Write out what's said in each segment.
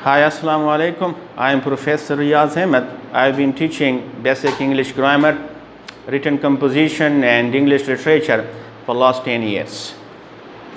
Hi, Assalamu alaikum. I am Professor Riyaz Ahmed. I have been teaching basic English grammar, written composition and English literature for last 10 years.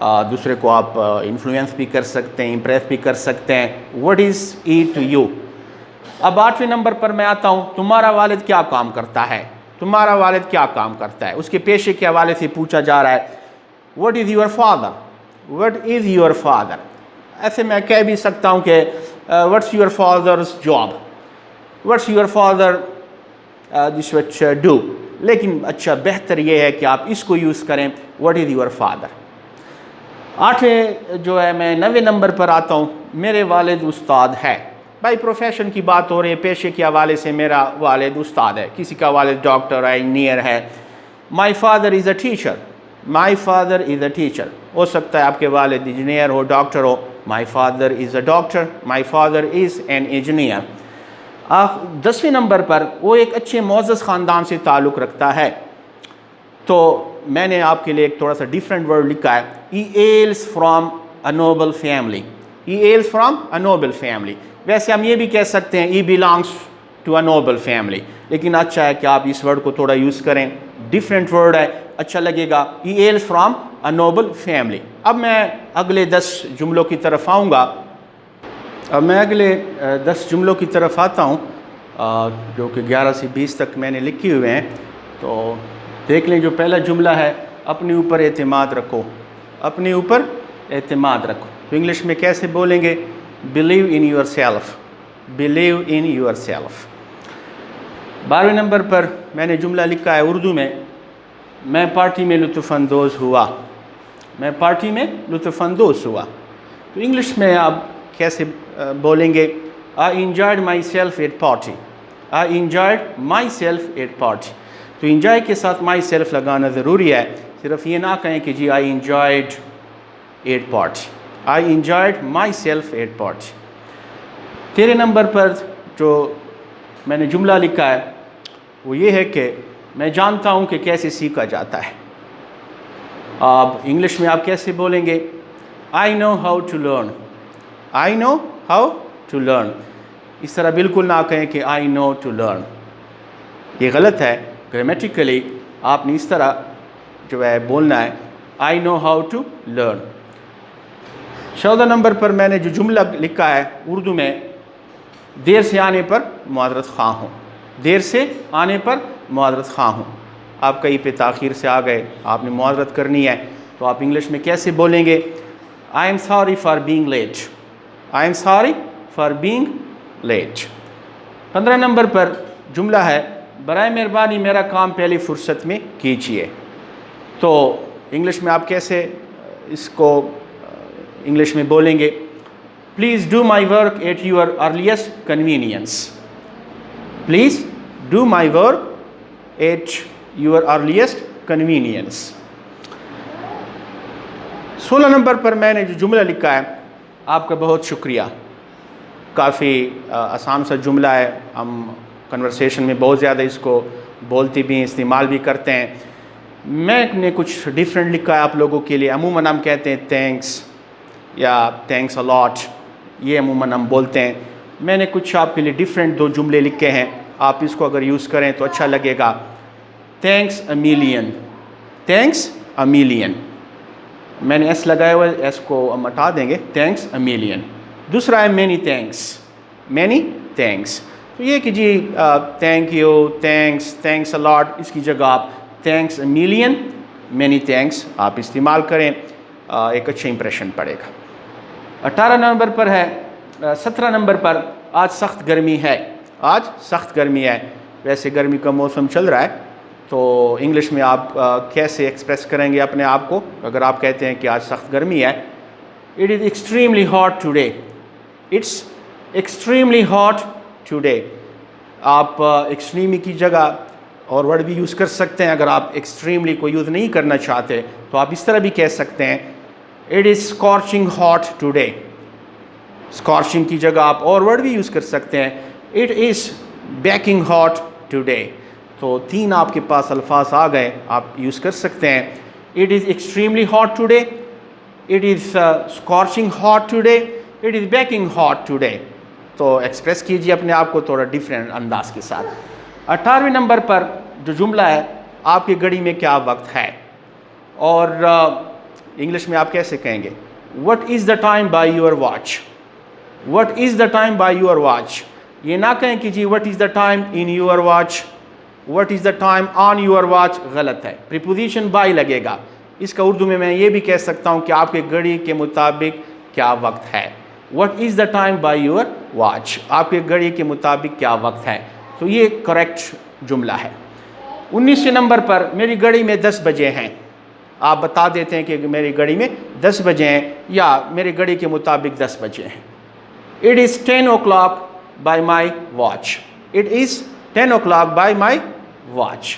دوسرے کو آپ influence بھی کر سکتے ہیں، impress بھی کر سکتے ہیں. What is it to you؟ اب 8ویں نمبر پر میں آتا ہوں. تمہارا والد کیا کام کرتا ہے؟ تمہارا والد کیا کام کرتا ہے؟ اس کے پیشے کے حوالے سے پوچھا جا رہا ہے. What is your father؟ What is your father؟ ایسے میں کہہ بھی سکتا ہوں کہ what's your father's job؟ What's your father this which do؟ لیکن اچھا بہتر یہ ہے کہ آپ اس کو یوز کریں what is your father۔ 8ویں جو ہے میں 9ویں نمبر پر آتا ہوں. میرے والد استاد ہے. بھائی پروفیشن کی بات ہو رہی ہے، پیشے کے حوالے سے میرا والد استاد ہے. کسی کا والد ڈاکٹر ہے، انجینئر ہے. My father is a teacher. My father is a teacher. ہو سکتا ہے آپ کے والد انجینئر ہو، ڈاکٹر ہو. My father is a doctor. My father is an engineer. 10ویں نمبر پر وہ ایک اچھے معزز خاندان سے تعلق رکھتا ہے. تو میں نے آپ کے لیے ایک تھوڑا سا ڈیفرنٹ ورڈ لکھا ہے. He hails from a noble family. He hails from a noble family. ویسے ہم یہ بھی کہہ سکتے ہیں he belongs to a noble family. لیکن اچھا ہے کہ آپ اس ورڈ کو تھوڑا یوز کریں. ڈیفرنٹ ورڈ ہے، اچھا لگے گا. He hails from a noble family. اب میں اگلے 10 جملوں کی طرف آؤں گا. اب میں اگلے 10 جملوں کی طرف آتا ہوں جو کہ 11 سے 20 تک میں نے لکھے ہوئے ہیں. تو دیکھ لیں. جو پہلا جملہ ہے، اپنے اوپر اعتماد رکھو. اپنے اوپر اعتماد رکھو. تو انگلش میں کیسے بولیں گے؟ Believe in yourself. Believe in yourself. 12ویں نمبر پر میں نے جملہ لکھا ہے اردو میں پارٹی میں لطف اندوز ہوا. میں پارٹی میں لطف اندوز ہوا. تو انگلش میں آپ کیسے بولیں گے؟ I enjoyed myself at party. I enjoyed myself at party. تو انجوائے کے ساتھ مائی سیلف لگانا ضروری ہے. صرف یہ نہ کہیں کہ جی I enjoyed at party. I enjoyed myself at party. 13 number پر جو میں نے جملہ لکھا ہے وہ یہ ہے کہ میں جانتا ہوں کہ کیسے سیکھا جاتا ہے. اب انگلش میں آپ کیسے بولیں گے؟ I know how to learn. I know how to learn. اس طرح بالکل نہ کہیں کہ آئی نو ٹو لرن. یہ غلط ہے. گرامیٹیکلی آپ نے اس طرح جو ہے بولنا ہے I know how to learn. 14 number پر میں نے جو جملہ لکھا ہے اردو میں، دیر سے آنے پر معذرت خواہ ہوں. دیر سے آنے پر معذرت خواہ ہوں. آپ کہیں پہ تاخیر سے آ گئے، آپ نے معذرت کرنی ہے، تو آپ انگلش میں کیسے بولیں گے؟ I am sorry for being late. I am sorry for being late. 15 number پر جملہ ہے برائے مہربانی میرا کام پہلی فرصت میں کیجیے. تو انگلش میں آپ کیسے اس کو انگلش میں بولیں گے؟ Please do my work at your earliest convenience. Please do my work at your earliest convenience. 16 number پر میں نے جو جملہ لکھا ہے، آپ کا بہت شکریہ. کافی آسان سا جملہ ہے. ہم کنورسیشن میں بہت زیادہ اس کو بولتے بھی ہیں، استعمال بھی کرتے ہیں. میں نے کچھ ڈیفرنٹ لکھا ہے آپ لوگوں کے لیے. عموماً ہم کہتے ہیں تھینکس یا تھینکس اے لاٹ، یہ عموماً ہم بولتے ہیں. میں نے کچھ آپ کے لیے ڈیفرنٹ 2 جملے لکھے ہیں. آپ اس کو اگر یوز کریں تو اچھا لگے گا. تھینکس اے میلین. تھینکس اے میلین. میں نے ایس لگایا ہوا ہے، ایس کو ہم ہٹا دیں گے. تھینکس اے میلین. دوسرا ہے مینی تھینکس. Many thanks. تو یہ کہ جی تھینک یو، تھینکس، تھینکس اے لاٹ، اس کی جگہ آپ تھینکس اے میلین، مینی تھینکس آپ استعمال کریں. ایک اچھا امپریشن پڑے گا. 18 نمبر پر ہے 17 نمبر پر آج سخت گرمی ہے. آج سخت گرمی ہے. ویسے گرمی کا موسم چل رہا ہے، تو انگلش میں آپ کیسے ایکسپریس کریں گے اپنے آپ کو اگر آپ کہتے ہیں کہ آج سخت گرمی ہے؟ It is extremely hot today. It's extremely hot today. آپ ایکسٹریملی کی جگہ اور ورڈ بھی یوز کر سکتے ہیں. اگر آپ ایکسٹریملی کو یوز نہیں کرنا چاہتے تو آپ اس طرح بھی کہہ سکتے ہیں it is scorching hot today. اسکارچنگ کی جگہ آپ اور ورڈ بھی یوز کر سکتے ہیں it is baking hot today. تو 3 آپ کے پاس الفاظ آ گئے، آپ یوز کر سکتے ہیں. It is extremely hot today, it is scorching hot today, it is baking hot today. تو ایکسپریس کیجیے اپنے آپ کو تھوڑا ڈیفرنٹ انداز کے ساتھ. 18ویں نمبر پر جو جملہ ہے، آپ کی گھڑی میں کیا وقت ہے؟ اور انگلش میں آپ کیسے کہیں گے؟ What is the time by your watch? What is the time by your watch? یہ نہ کہیں کہ جی what is the time in your watch, what is the time on your watch. غلط ہے, preposition by لگے گا. اس کا اردو میں یہ بھی کہہ سکتا ہوں کہ آپ کے گھڑی کے مطابق کیا وقت ہے. What is the time by your watch? آپ کے گھڑی کے مطابق کیا وقت ہے. تو یہ کریکٹ جملہ ہے. 19ویں نمبر پر میری گھڑی میں 10 بجے ہیں. آپ بتا دیتے ہیں کہ میری گھڑی میں 10 بجے ہیں یا میری گھڑی کے مطابق 10 بجے ہیں. It is 10 o'clock by my watch. It is 10 o'clock by my watch.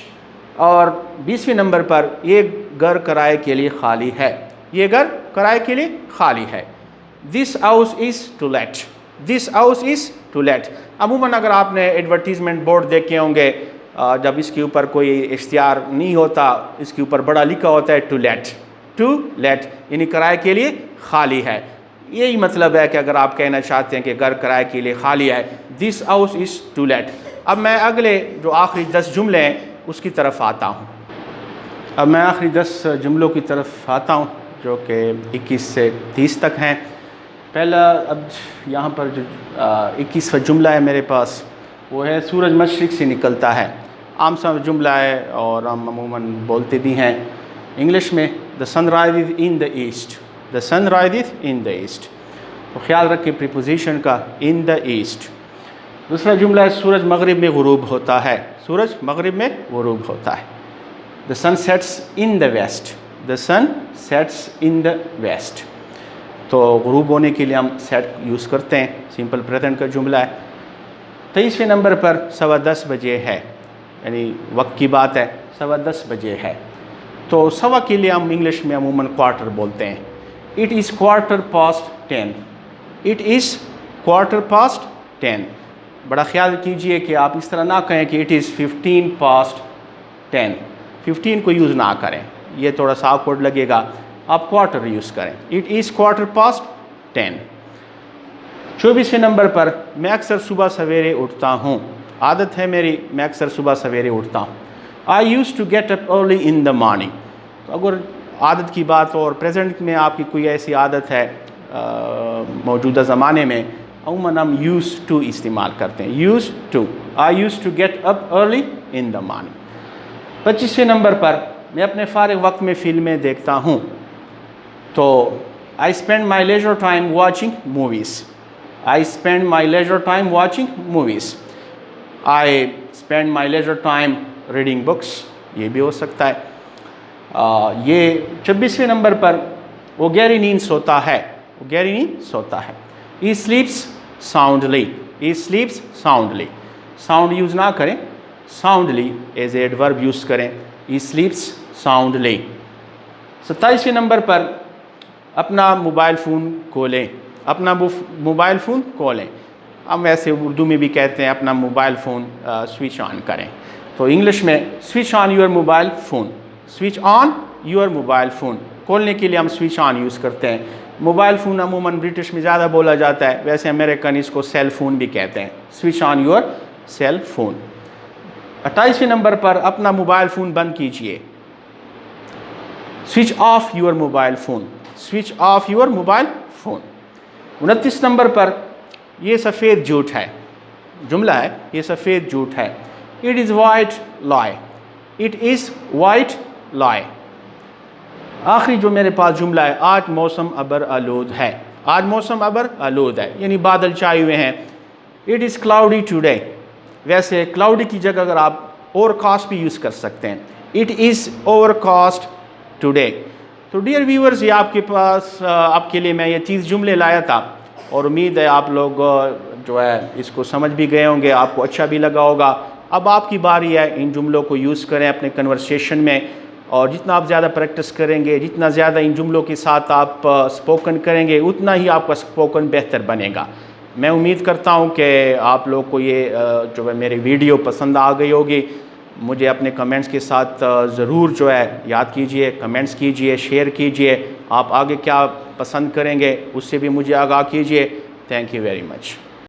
اور 20ویں نمبر پر یہ گھر کرائے کے لیے خالی ہے. یہ گھر کرائے کے لیے خالی ہے. This house is to let. This house is to let. عموماً اگر آپ نے ایڈورٹیزمنٹ بورڈ دیکھے ہوں گے, جب اس کے اوپر کوئی اشتہار نہیں ہوتا, اس کے اوپر بڑا لکھا ہوتا ہے ٹو لیٹ. ٹو لیٹ یعنی کرائے کے لیے خالی ہے. یہی مطلب ہے کہ اگر آپ کہنا چاہتے ہیں کہ گھر کرائے کے لیے خالی ہے, this house is to let. اب میں اگلے جو آخری 10 جملے ہیں اس کی طرف آتا ہوں. اب میں آخری 10 جملوں کی طرف آتا ہوں جو کہ 21 سے 30 تک ہیں. پہلا اب یہاں پر جو 21واں جملہ ہے میرے پاس وہ ہے سورج مشرق سے نکلتا ہے. عام سا جملہ ہے اور ہم عموماً بولتے بھی ہیں انگلش میں. دا سن رائزز ان دا ایسٹ. دا سن رائزز ان دا ایسٹ. تو خیال رکھیں پریپوزیشن کا ان دا ایسٹ. دوسرا جملہ ہے سورج مغرب میں غروب ہوتا ہے. سورج مغرب میں غروب ہوتا ہے. دا سن سیٹس ان دا ویسٹ. دا سن سیٹس ان دا ویسٹ. تو غروب ہونے کے لیے ہم سیٹ یوز کرتے ہیں. سمپل پریزنٹ کا جملہ ہے. 23ویں نمبر پر 10:15 بجے ہے, یعنی وقت کی بات ہے. 10:15 بجے ہے. تو سوا کے لیے ہم انگلش میں عموماً کوارٹر بولتے ہیں. It is 10:15. It is 10:15. بڑا خیال کیجئے کہ آپ اس طرح نہ کہیں کہ اٹ از 15:10. 15 کو یوز نہ کریں, یہ تھوڑا سا آکورڈ لگے گا. آپ کوارٹر یوز کریں. It is 10:15. 24ویں نمبر پر میں اکثر صبح سویرے اٹھتا ہوں. عادت ہے میری, میں اکثر صبح سویرے اٹھتا ہوں. I use to get up early in the morning. تو اگر عادت کی بات ہو اور پریزنٹ میں آپ کی کوئی ایسی عادت ہے موجودہ زمانے میں, عموماً ہم یوز ٹو استعمال کرتے ہیں. Use to. I use to get up early in the morning. 25ویں نمبر پر میں اپنے فارغ وقت میں فلمیں دیکھتا ہوں. تو I spend my leisure time watching movies. I spend my leisure time watching movies. I spend my leisure time reading books. یہ بھی ہو سکتا ہے. یہ 26ویں نمبر پر وہ گہری نیند سوتا ہے. وہ گہری نیند سوتا ہے. He sleeps soundly. He sleeps soundly. Sound use نہ کریں, soundly as a adverb use کریں. He sleeps soundly. 27ویں نمبر پر اپنا موبائل فون کھولیں. اپنا موبائل فون کھولیں. ہم ویسے اردو میں بھی کہتے ہیں اپنا موبائل فون سوئچ آن کریں. تو انگلش میں switch on your mobile phone. Switch on your mobile phone. کھولنے کے لیے ہم سوئچ آن یوز کرتے ہیں. موبائل فون عموماً برٹش میں زیادہ بولا جاتا ہے, ویسے امریکن اس کو سیل فون بھی کہتے ہیں. Switch on your cell phone. 28ویں نمبر پر اپنا موبائل فون بند کیجئے. Switch off your mobile phone. Switch off your mobile phone. 29 number پر یہ سفید جھوٹ ہے. جملہ ہے یہ سفید جھوٹ ہے. It is white lie. It is white lie. آخری جو میرے پاس جملہ ہے, آج موسم ابر آلود ہے. آج موسم ابر آلود ہے یعنی بادل چھائے ہوئے ہیں. It is cloudy today. ویسے کلاؤڈی کی جگہ اگر آپ overcast بھی یوز کر سکتے ہیں. It is overcast today. تو ڈیئر ویورز, یہ آپ کے پاس آپ کے لیے میں یہ 30 جملے لایا تھا اور امید ہے آپ لوگ جو ہے اس کو سمجھ بھی گئے ہوں گے, آپ کو اچھا بھی لگا ہوگا. اب آپ کی باری ہے ان جملوں کو یوز کریں اپنے کنورسیشن میں, اور جتنا آپ زیادہ پریکٹس کریں گے, جتنا زیادہ ان جملوں کے ساتھ آپ اسپوکن کریں گے, اتنا ہی آپ کا اسپوکن بہتر بنے گا. میں امید کرتا ہوں کہ آپ لوگ کو یہ جو ہے میری ویڈیو پسند آ گئی ہوگی. مجھے اپنے کمنٹس کے ساتھ ضرور جو ہے یاد کیجئے, کمنٹس کیجئے, شیئر کیجئے. آپ آگے کیا پسند کریں گے اس سے بھی مجھے آگاہ کیجئے. Thank you very much.